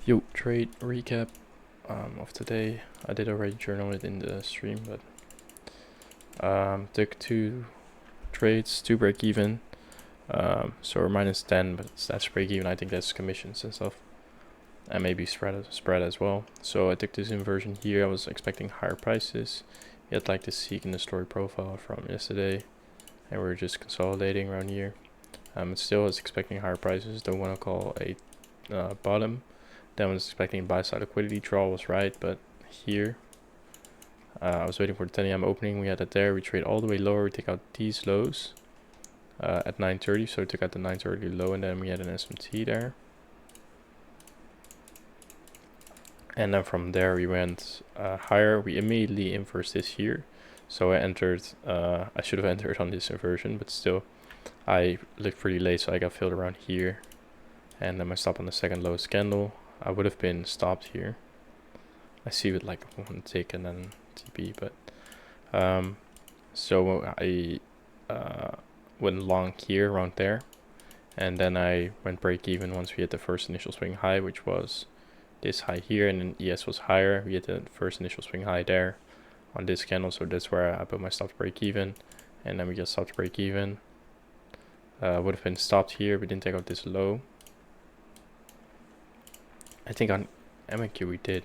Yo, trade recap of today. I did already journal it in the stream, but took 2 trades, 2 break even. So we're minus 10, but that's break even. I think that's commissions and stuff, and maybe spread as well. So I took this inversion here. I was expecting higher prices. You had like the seek in the story profile from yesterday, and we're just consolidating around here. It still was expecting higher prices. Don't want to call a bottom. Then I was expecting buy side liquidity draw, was right, but here I was waiting for the 10 a.m. opening. We had it there. We trade all the way lower. We take out these lows at 9:30. So we took out the 9:30 low, and then we had an SMT there. And then from there we went higher. We immediately inversed this here. So I entered. I should have entered on this inversion, but still, I looked pretty late, so I got filled around here. And then my stop on the second lowest candle. I would have been stopped here. I see with like one tick and then TP, but so I went long here around there, and then I went break even once we hit the first initial swing high, which was this high here, and then ES was higher. We hit the first initial swing high there on this candle, so that's where I put my stop to break even, and then we just stopped to break even. Would have been stopped here. We didn't take out this low. I think on MNQ we did.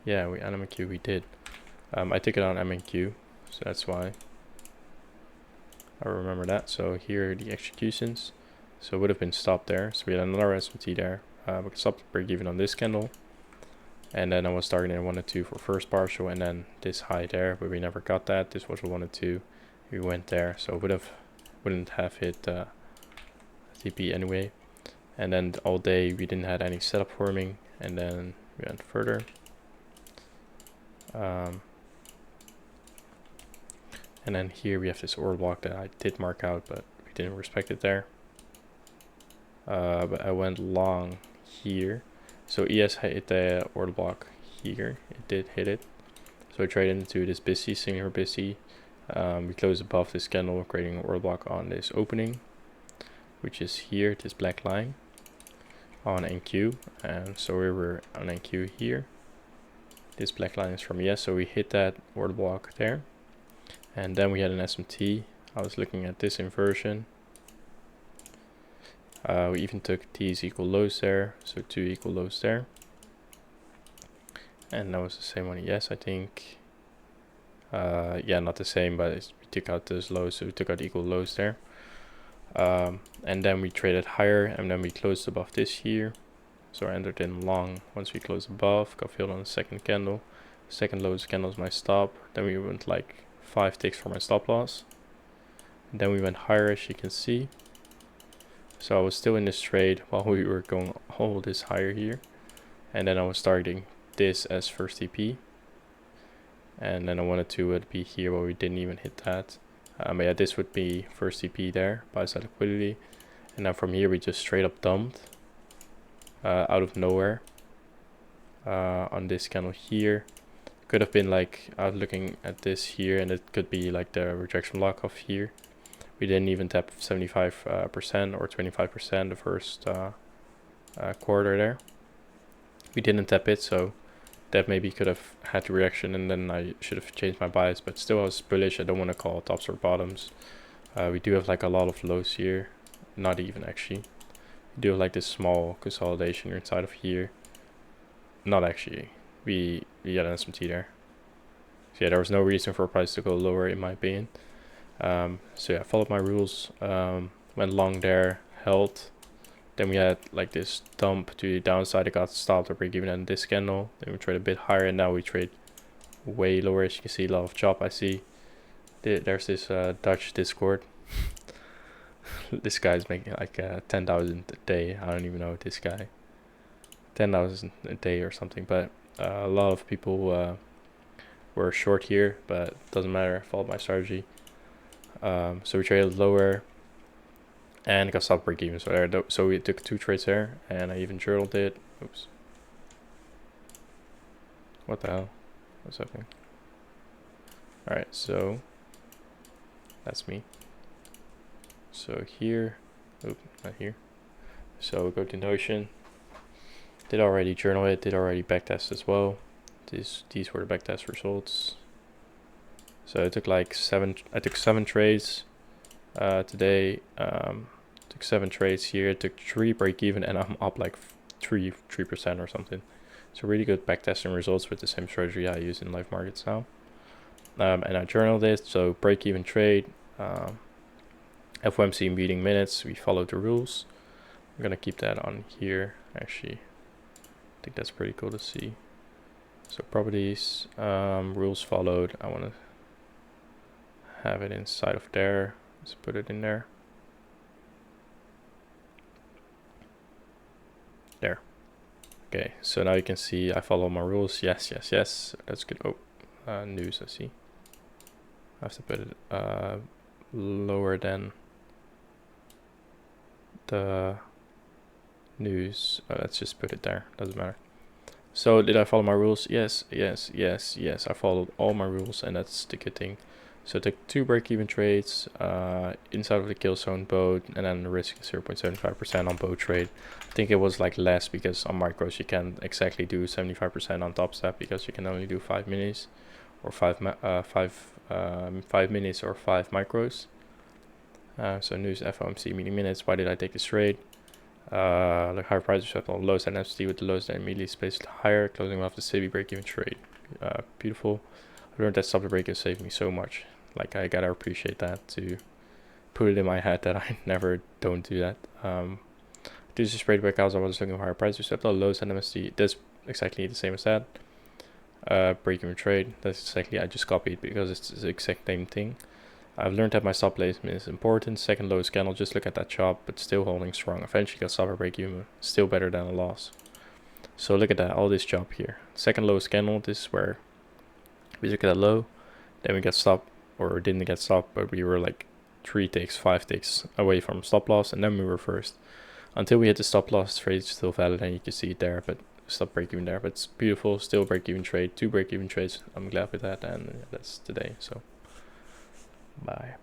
Yeah, on MNQ we did. I took it on MNQ, so that's why I remember that. So here are the executions. So it would have been stopped there. So we had another SMT there. We could stop break even on this candle. And then I was targeting 1 and 2 for first partial, and then this high there, but we never got that. This was a 1 and 2. We went there, so wouldn't have hit TP anyway. And then all day we didn't have any setup forming, and then we went further. And then here we have this order block that I did mark out, but we didn't respect it there. But I went long here. So ES hit the order block here. It did hit it. So I traded into this BISI, senior BISI. We closed above this candle, creating an order block on this opening, which is here, this black line on NQ. And so we were on NQ here. This black line is from ES, so we hit that order block there. And then we had an SMT. I was looking at this inversion. We even took T's equal lows there, so 2 equal lows there. And that was the same one, yes, I think. Yeah, not the same, but we took out those lows, so we took out equal lows there. And then we traded higher, and then we closed above this here. So I entered in long once we closed above, got filled on the second candle. Second lowest candle is my stop. Then we went like 5 ticks for my stop loss. And then we went higher, as you can see. So I was still in this trade while we were going all this higher here. And then I was targeting this as first TP. And then I wanted to be here, but we didn't even hit that. But yeah, this would be first TP there, buy side liquidity. And then from here we just straight up dumped out of nowhere on this candle here. Could have been like, I was looking at this here, and it could be like the rejection block of here. We didn't even tap 75% or 25% the first quarter there. We didn't tap it, so that maybe could have had the reaction, and then I should have changed my bias, but still I was bullish. I don't want to call tops or bottoms. We do have like a lot of lows here, not even actually. We do have like this small consolidation inside of here. Not actually. We got an SMT there. So yeah, there was no reason for price to go lower in my opinion. So yeah, followed my rules, went long there, held. Then we had like this dump to the downside. It got stopped or break even on this candle. Then we trade a bit higher, and now we trade way lower. As you can see, a lot of chop. I see there's this Dutch Discord. This guy's making like 10,000 a day. I don't even know this guy. 10,000 a day or something. But a lot of people were short here, but doesn't matter. Followed my strategy. So we traded lower and got stopped break even. So we took 2 trades there, and I even journaled it. Oops. What the hell? What's happening? Alright, so that's me. So here, not here. So go to Notion. Did already journal it, did already backtest as well. These were the backtest results. So I took like 7 trades today. Took 7 trades here, took 3 break even, and I'm up like 3% or something. So really good backtesting results with the same strategy I use in live markets now. And I journaled it, so break even trade, FOMC meeting minutes, we followed the rules. I'm gonna keep that on here. Actually, I think that's pretty cool to see. So properties, rules followed. I want to have it inside of there. Let's put it in there. There. Okay, so now you can see I follow my rules. Yes, yes, yes. That's good. Oh, news, I see. I have to put it lower than the news. Let's just put it there. Doesn't matter. So did I follow my rules? Yes, yes, yes, yes. I followed all my rules, and that's the good thing. So I took 2 break-even trades inside of the kill zone both, and then the risk is 0.75% on both trade. I think it was like less because on micros you can't exactly do 75% on top step because you can only do 5 minis or 5 minutes or 5 micros. So news FOMC meeting minutes. Why did I take this trade? The higher price respect on lowest NFST with the lowest that immediately spaced higher, closing off the SIBI break-even trade. Beautiful. I learned that stop the break-even saved me so much. Like, I gotta appreciate that, to put it in my head that I never don't do that. This is trade breakouts. I was looking for higher price respect on lowest NFST. That's exactly the same as that. Break-even trade. That's exactly, I just copied because it's the exact same thing. I've learned that my stop placement is important. Second lowest candle, just look at that chop, but still holding strong. Eventually got stop or break even, still better than a loss. So look at that, all this chop here. Second lowest candle, this is where we took that low, then we got stopped, or didn't get stopped, but we were like 3 ticks, 5 ticks away from stop loss, and then we reversed. Until we hit the stop loss, trade is still valid, and you can see it there, but stop break even there. But it's beautiful, still break even trade, 2 break even trades. I'm glad with that, and that's today, so. Bye.